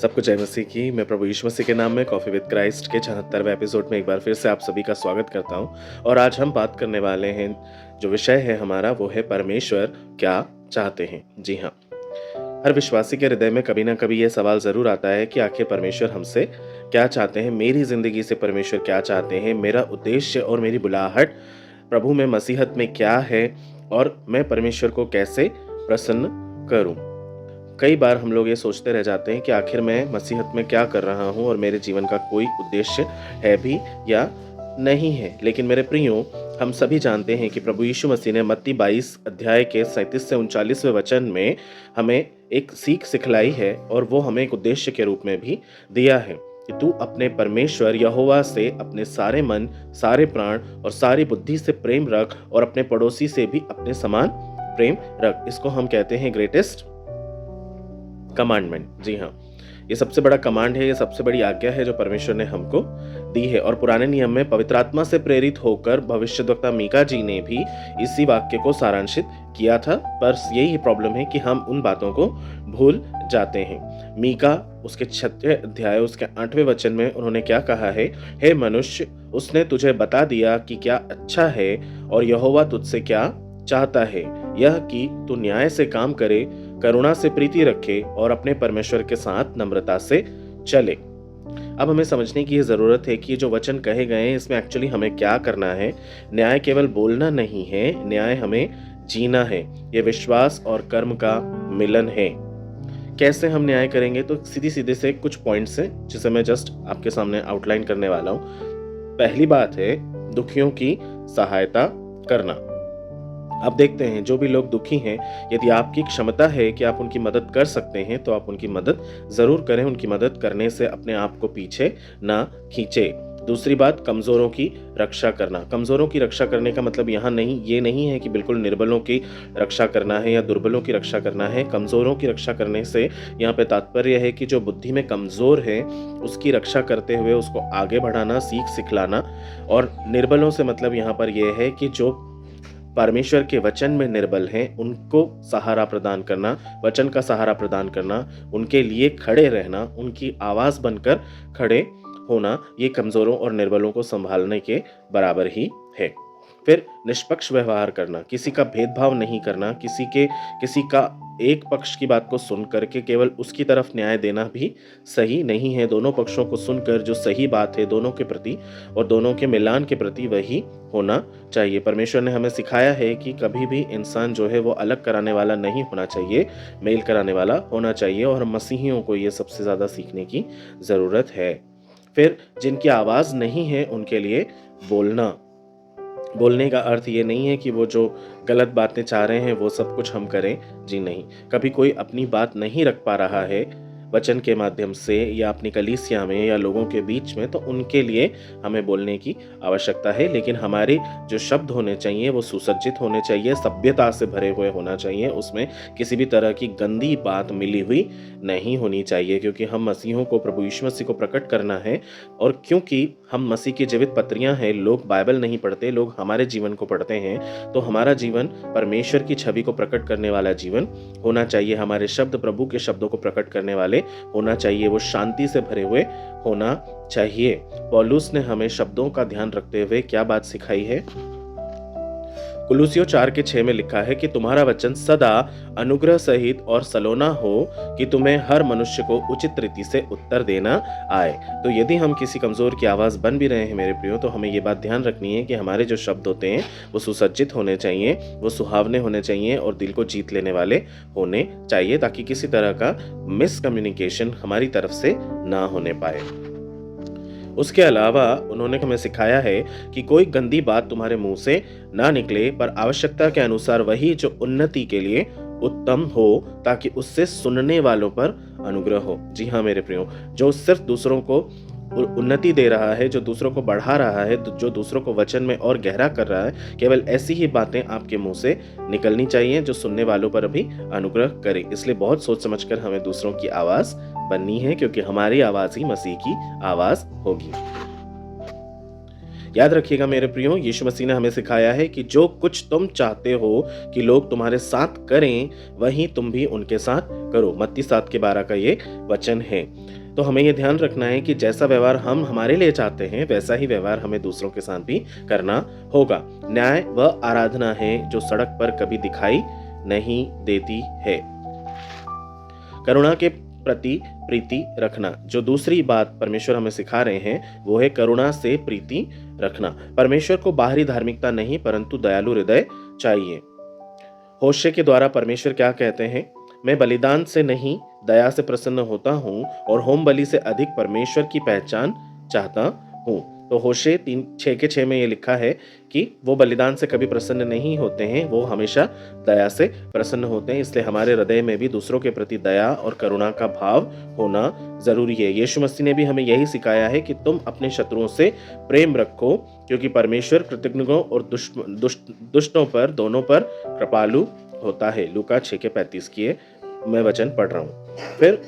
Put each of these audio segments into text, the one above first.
सबको जय मसीह की। मैं प्रभु यीशु मसीह के नाम में कॉफ़ी विद क्राइस्ट के 74वें एपिसोड में एक बार फिर से आप सभी का स्वागत करता हूं। और आज हम बात करने वाले हैं, जो विषय है हमारा वो है परमेश्वर क्या चाहते हैं। जी हाँ, हर विश्वासी के हृदय में कभी ना कभी ये सवाल ज़रूर आता है कि आखिर परमेश्वर हमसे क्या चाहते हैं, मेरी ज़िंदगी से परमेश्वर क्या चाहते हैं, मेरा उद्देश्य और मेरी बुलाहट प्रभु में मसीहत में क्या है और मैं परमेश्वर को कैसे प्रसन्न करूं। कई बार हम लोग ये सोचते रह जाते हैं कि आखिर मैं मसीहत में क्या कर रहा हूँ और मेरे जीवन का कोई उद्देश्य है भी या नहीं है। लेकिन मेरे प्रियो, हम सभी जानते हैं कि प्रभु यीशु मसीह ने मत्ती 22 अध्याय के 37 से 39वें वचन में हमें एक सीख सिखलाई है और वो हमें एक उद्देश्य के रूप में भी दिया है कि तू अपने परमेश्वर यहोवा से अपने सारे मन, सारे प्राण और सारी बुद्धि से प्रेम रख और अपने पड़ोसी से भी अपने समान प्रेम रख। इसको हम कहते हैं ग्रेटेस्ट कमांडमेंट। जी हाँ, ये सबसे बड़ा कमांड है, ये सबसे बड़ी आज्ञा है जो परमेश्वर ने हमको दी है। और पुराने नियम में पवित्र आत्मा से प्रेरित होकर भविष्यद्वक्ता मीका जी ने भी इसी वाक्य को सारांशित किया था। पर यही प्रॉब्लम है कि हम उन बातों को भूल जाते हैं। मीका उसके 6वें अध्याय उसके 8वें वचन में उन्होंने क्या कहा है, हे मनुष्य, उसने तुझे बता दिया कि क्या अच्छा है और यहोवा तुझसे क्या चाहता है, यह कि तू न्याय से काम करे, करुणा से प्रीति रखे और अपने परमेश्वर के साथ नम्रता से चले। अब हमें समझने की ये ज़रूरत है कि जो वचन कहे गए हैं इसमें एक्चुअली हमें क्या करना है। न्याय केवल बोलना नहीं है, न्याय हमें जीना है। ये विश्वास और कर्म का मिलन है। कैसे हम न्याय करेंगे, तो सीधी सीधे से कुछ पॉइंट्स हैं जिसे मैं जस्ट आपके सामने आउटलाइन करने वाला हूँ। पहली बात है दुखियों की सहायता करना। आप देखते हैं जो भी लोग दुखी हैं, यदि आपकी क्षमता है कि आप उनकी मदद कर सकते हैं तो आप उनकी मदद ज़रूर करें। उनकी मदद करने से अपने आप को पीछे ना खींचे। दूसरी बात, कमज़ोरों की रक्षा करना। कमज़ोरों की रक्षा करने का मतलब यहाँ ये नहीं है कि बिल्कुल निर्बलों की रक्षा करना है या दुर्बलों की रक्षा करना है। कमज़ोरों की रक्षा करने से यहाँ पे तात्पर्य है कि जो बुद्धि में कमज़ोर है उसकी रक्षा करते हुए उसको आगे बढ़ाना, सीख सिखलाना। और निर्बलों से मतलब यहाँ पर यह है कि जो परमेश्वर के वचन में निर्बल हैं उनको सहारा प्रदान करना, वचन का सहारा प्रदान करना, उनके लिए खड़े रहना, उनकी आवाज़ बनकर खड़े होना, ये कमज़ोरों और निर्बलों को संभालने के बराबर ही है। फिर निष्पक्ष व्यवहार करना, किसी का भेदभाव नहीं करना, किसी का एक पक्ष की बात को सुन करके केवल उसकी तरफ न्याय देना भी सही नहीं है। दोनों पक्षों को सुनकर जो सही बात है दोनों के प्रति और दोनों के मिलान के प्रति वही होना चाहिए। परमेश्वर ने हमें सिखाया है कि कभी भी इंसान जो है वो अलग कराने वाला नहीं होना चाहिए, मेल कराने वाला होना चाहिए। और मसीहियों को ये सबसे ज़्यादा सीखने की ज़रूरत है। फिर जिनकी आवाज़ नहीं है उनके लिए बोलने का अर्थ ये नहीं है कि वो जो गलत बातें चाह रहे हैं वो सब कुछ हम करें। जी नहीं, कभी कोई अपनी बात नहीं रख पा रहा है वचन के माध्यम से या अपनी कलीसिया में या लोगों के बीच में, तो उनके लिए हमें बोलने की आवश्यकता है। लेकिन हमारे जो शब्द होने चाहिए वो सुसज्जित होने चाहिए, सभ्यता से भरे हुए होना चाहिए। उसमें किसी भी तरह की गंदी बात मिली हुई नहीं होनी चाहिए, क्योंकि हम मसीहों को, प्रभु यीशु मसीह को प्रकट करना है। और क्योंकि हम मसीह की जीवित पत्रियां हैं, लोग बाइबल नहीं पढ़ते, लोग हमारे जीवन को पढ़ते हैं, तो हमारा जीवन परमेश्वर की छवि को प्रकट करने वाला जीवन होना चाहिए। हमारे शब्द प्रभु के शब्दों को प्रकट करने वाले होना चाहिए। वो शांति से भरे हुए होना चाहिए। पौलुस ने हमें शब्दों का ध्यान रखते हुए क्या बात सिखाई है? कुलुसियों 4:6 में लिखा है कि तुम्हारा वचन सदा अनुग्रह सहित और सलोना हो कि तुम्हें हर मनुष्य को उचित रीति से उत्तर देना आए। तो यदि हम किसी कमजोर की आवाज़ बन भी रहे हैं मेरे प्रियो, तो हमें ये बात ध्यान रखनी है कि हमारे जो शब्द होते हैं वो सुसज्जित होने चाहिए, वो सुहावने होने चाहिए और दिल को जीत लेने वाले होने चाहिए, ताकि किसी तरह का मिसकम्युनिकेशन हमारी तरफ से ना होने पाए। उसके अलावा उन्होंने हमें सिखाया है कि कोई गंदी बात तुम्हारे मुंह से ना निकले, पर आवश्यकता के अनुसार वही जो उन्नति के लिए उत्तम हो, ताकि उससे सुनने वालों पर अनुग्रह हो। जी हाँ मेरे प्रियो, जो सिर्फ दूसरों को उन्नति दे रहा है, जो दूसरों को बढ़ा रहा है, जो दूसरों को वचन में और गहरा कर रहा है, केवल ऐसी ही बातें आपके मुंह से निकलनी चाहिए जो सुनने वालों पर भी अनुग्रह करे। इसलिए बहुत सोच समझकर हमें दूसरों की आवाज़ बननी है, क्योंकि हमारी आवाज़ ही मसीह की आवाज़ होगी। याद रखिएगा मेरे प्रियो, यीशु मसीह ने हमें सिखाया है कि जो कुछ तुम चाहते हो कि लोग तुम्हारे साथ करें, वही तुम भी उनके साथ करो। मत्ती 7:12 का ये वचन है। तो हमें ये ध्यान रखना है कि जैसा व्यवहार हम हमारे लिए चाहते हैं, वैसा ही व्यवहार हमें दूसरों के साथ भी करना होगा। न्याय वह आराधना है जो सड़क पर कभी दिखाई नहीं देती है। करुणा के प्रति प्रीति रखना। जो दूसरी बात परमेश्वर हमें सिखा रहे हैं वो है करुणा से प्रीति रखना। परमेश्वर को बाहरी धार्मिकता नहीं परंतु दयालु हृदय चाहिए। होशे के द्वारा परमेश्वर क्या कहते हैं? मैं बलिदान से नहीं दया से प्रसन्न होता हूँ और होम बलि से अधिक परमेश्वर की पहचान चाहता हूँ। तो होशे 3:6 में ये लिखा है कि वो बलिदान से कभी प्रसन्न नहीं होते हैं, वो हमेशा दया से प्रसन्न होते हैं। इसलिए हमारे हृदय में भी दूसरों के प्रति दया और करुणा का भाव होना जरूरी है। यीशु मसीह ने भी हमें यही सिखाया है कि तुम अपने शत्रुओं से प्रेम रखो, क्योंकि परमेश्वर कृतज्ञों और दुष्टों पर दोनों पर कृपालु होता है। लूका 6:35 की मैं वचन पढ़ रहा हूँ। फिर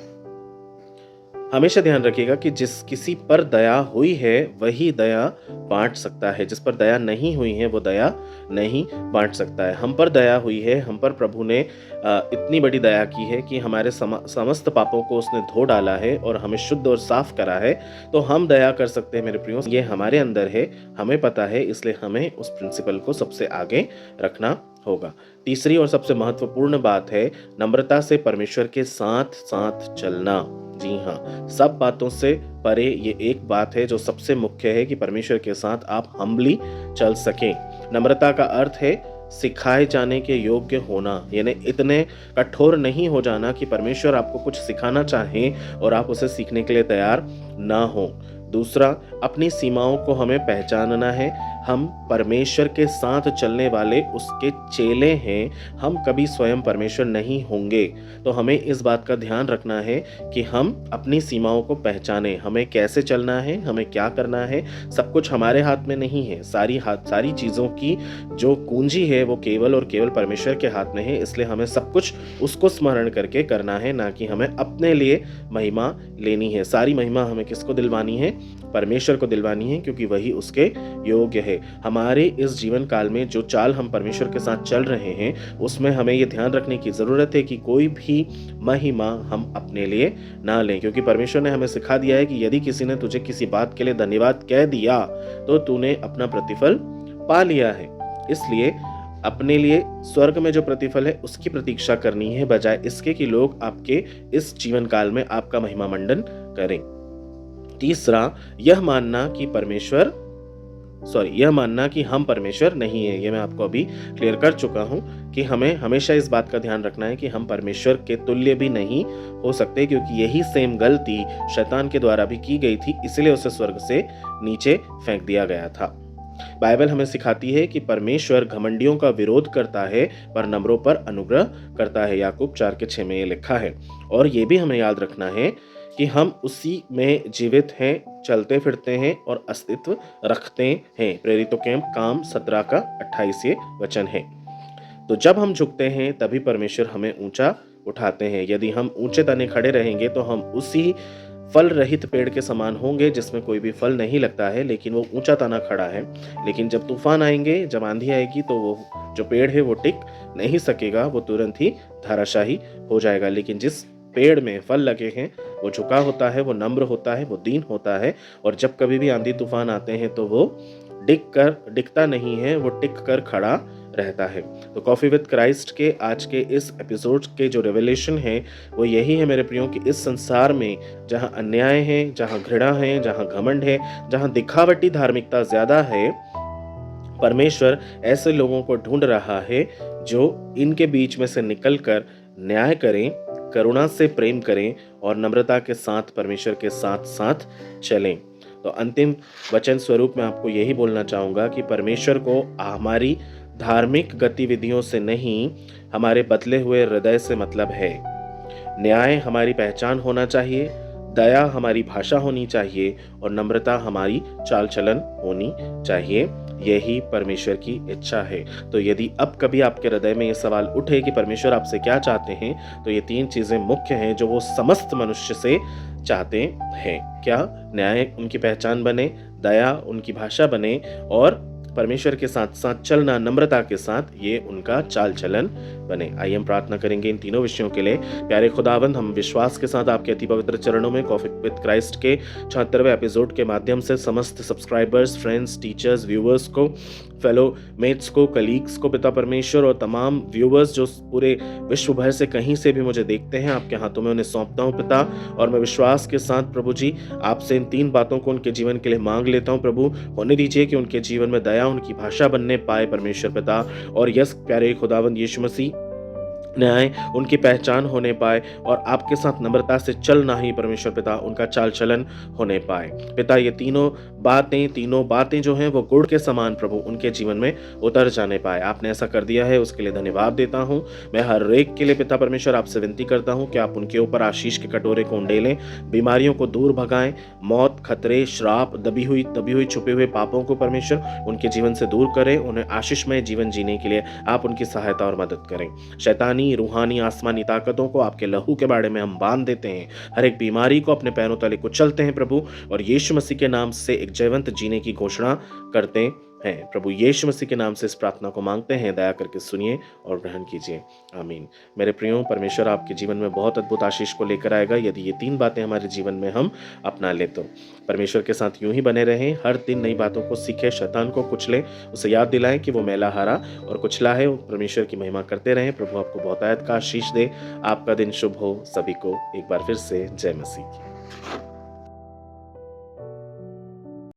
हमेशा ध्यान रखिएगा कि जिस किसी पर दया हुई है वही दया बांट सकता है, जिस पर दया नहीं हुई है वो दया नहीं बांट सकता है। हम पर दया हुई है, हम पर प्रभु ने इतनी बड़ी दया की है कि हमारे समस्त पापों को उसने धो डाला है और हमें शुद्ध और साफ करा है। तो हम दया कर सकते हैं मेरे प्रियो, ये हमारे अंदर है, हमें पता है, इसलिए हमें उस प्रिंसिपल को सबसे आगे रखना होगा। तीसरी और सबसे महत्वपूर्ण बात है नम्रता से परमेश्वर के साथ साथ चलना। जी हाँ, सब बातों से परे ये एक बात है जो सबसे मुख्य है कि परमेश्वर के साथ आप हम्बली चल सकें। नम्रता का अर्थ है सिखाए जाने के योग्य होना, यानी इतने कठोर नहीं हो जाना कि परमेश्वर आपको कुछ सिखाना चाहे और आप उसे सीखने के लिए तैयार ना हो। दूसरा, अपनी सीमाओं को हमें पहचानना है। हम परमेश्वर के साथ चलने वाले उसके चेले हैं, हम कभी स्वयं परमेश्वर नहीं होंगे। तो हमें इस बात का ध्यान रखना है कि हम अपनी सीमाओं को पहचानें, हमें कैसे चलना है, हमें क्या करना है। सब कुछ हमारे हाथ में नहीं है, सारी चीज़ों की जो कुंजी है वो केवल और केवल परमेश्वर के हाथ में है। इसलिए हमें सब कुछ उसको स्मरण करके करना है, ना कि हमें अपने लिए महिमा लेनी है। सारी महिमा हमें किसको दिलवानी है? परमेश्वर को दिलवानी है, क्योंकि वही उसके योग्य है। हमारे इस जीवन काल में जो चाल हम परमेश्वर के साथ चल रहे हैं उसमें हमें ये ध्यान रखने की ज़रूरत है कि कोई भी महिमा हम अपने लिए ना लें, क्योंकि परमेश्वर ने हमें सिखा दिया है कि यदि किसी ने तुझे किसी बात के लिए धन्यवाद कह दिया तो तूने अपना प्रतिफल पा लिया है। इसलिए अपने लिए स्वर्ग में जो प्रतिफल है उसकी प्रतीक्षा करनी है, बजाय इसके कि लोग आपके इस जीवन काल में आपका महिमा मंडन करें। तीसरा, यह मानना कि हम परमेश्वर नहीं है। ये मैं आपको अभी क्लियर कर चुका हूं कि हमें हमेशा इस बात का ध्यान रखना है कि हम परमेश्वर के तुल्य भी नहीं हो सकते, क्योंकि यही सेम गलती शैतान के द्वारा भी की गई थी, इसलिए उसे स्वर्ग से नीचे फेंक दिया गया था। बाइबल हमें सिखाती है कि परमेश्वर घमंडियों का विरोध करता है पर नम्रों पर अनुग्रह करता है। याकूब 4:6 में ये लिखा है। और ये भी हमें याद रखना है कि हम उसी में जीवित हैं, चलते फिरते हैं और अस्तित्व रखते हैं। प्रेरितों के काम 17 का 28 वचन है। तो जब हम झुकते हैं तभी परमेश्वर हमें ऊंचा उठाते हैं। यदि हम ऊंचे तने खड़े रहेंगे तो हम उसी फल रहित पेड़ के समान होंगे जिसमें कोई भी फल नहीं लगता है, लेकिन वो ऊंचा तना खड़ा है। लेकिन जब तूफान आएंगे, जब आंधी आएगी, तो वो जो पेड़ है वो टिक नहीं सकेगा, वो तुरंत ही धराशायी हो जाएगा। लेकिन जिस पेड़ में फल लगे हैं वो झुका होता है, वो नम्र होता है, वो दीन होता है, और जब कभी भी आंधी तूफान आते हैं तो वो डिगता नहीं है, वो टिक कर खड़ा रहता है। तो कॉफी विद क्राइस्ट के आज के इस एपिसोड के जो रेवलेशन है वो यही है मेरे प्रियो, कि इस संसार में जहाँ अन्याय है, जहाँ घृणा है, जहाँ घमंड है, जहाँ दिखावटी धार्मिकता ज्यादा है, परमेश्वर ऐसे लोगों को ढूंढ रहा है जो इनके बीच में से निकलकर न्याय करें, करुणा से प्रेम करें और नम्रता के साथ परमेश्वर के साथ साथ चलें। तो अंतिम वचन स्वरूप मैं आपको यही बोलना चाहूँगा कि परमेश्वर को हमारी धार्मिक गतिविधियों से नहीं, हमारे बदले हुए हृदय से मतलब है। न्याय हमारी पहचान होना चाहिए, दया हमारी भाषा होनी चाहिए और नम्रता हमारी चाल चलन होनी चाहिए। यही परमेश्वर की इच्छा है। तो यदि अब कभी आपके हृदय में ये सवाल उठे कि परमेश्वर आपसे क्या चाहते हैं, तो ये 3 चीजें मुख्य हैं जो वो समस्त मनुष्य से चाहते हैं। क्या? न्याय उनकी पहचान बने, दया उनकी भाषा बने और परमेश्वर के साथ साथ चलना नम्रता के साथ ये उनका चाल चलन बने। आइए हम प्रार्थना करेंगे इन तीनों विषयों के लिए। प्यारे खुदावंद, हम विश्वास के साथ आपके अति पवित्र चरणों में कॉफी विद क्राइस्ट के 76वें एपिसोड के माध्यम से समस्त सब्सक्राइबर्स, फ्रेंड्स, टीचर्स, व्यूअर्स को, फेलो मेट्स को, कलीग्स को पिता परमेश्वर और तमाम व्यूअर्स जो पूरे विश्व भर से कहीं से भी मुझे देखते हैं, आपके हाथों में उन्हें सौंपता हूँ पिता। और मैं विश्वास के साथ प्रभु जी आपसे इन 3 बातों को उनके जीवन के लिए मांग लेता हूँ। प्रभु होने दीजिए कि उनके जीवन में दया उनकी भाषा बनने पाए परमेश्वर पिता, और यस प्यारे खुदावंद यीशु मसीह न्याय उनकी पहचान होने पाए और आपके साथ नम्रता से चलना ही परमेश्वर पिता उनका चाल चलन होने पाए पिता। ये तीनों बातें जो हैं वो गुड़ के समान प्रभु उनके जीवन में उतर जाने पाए। आपने ऐसा कर दिया है, उसके लिए धन्यवाद देता हूँ। मैं हर एक के लिए पिता परमेश्वर आपसे विनती करता हूँ कि आप उनके ऊपर आशीष के कटोरे को उंडेलें, बीमारियों को दूर भगाएं, मौत, खतरे, श्राप, दबी हुई छुपे हुए पापों को परमेश्वर उनके जीवन से दूर करें। उन्हें आशीषमय जीवन जीने के लिए आप उनकी सहायता और मदद करें। शैतानी, रूहानी, आसमानी ताकतों को आपके लहू के बाड़े में हम बांध देते हैं। हर एक बीमारी को अपने पैरों तले कुचलते हैं प्रभु, और यीशु मसीह के नाम से एक जयवंत जीने की घोषणा करते हैं। प्रभु यीशु मसीह के नाम से इस प्रार्थना को मांगते हैं। दया करके सुनिए और ग्रहण कीजिए, आमीन। मेरे प्रियो, परमेश्वर आपके जीवन में बहुत अद्भुत आशीष को लेकर आएगा यदि ये 3 बातें हमारे जीवन में हम अपना ले तो। परमेश्वर के साथ यूं ही बने रहें, हर दिन नई बातों को सीखें, शैतान को कुचलें, उसे याद दिलाएं कि वो मैला हारा और कुचला है। परमेश्वर की महिमा करते रहें। प्रभु आपको बहुतायत का आशीष दे। आपका दिन शुभ हो। सभी को एक बार फिर से जय मसीह की।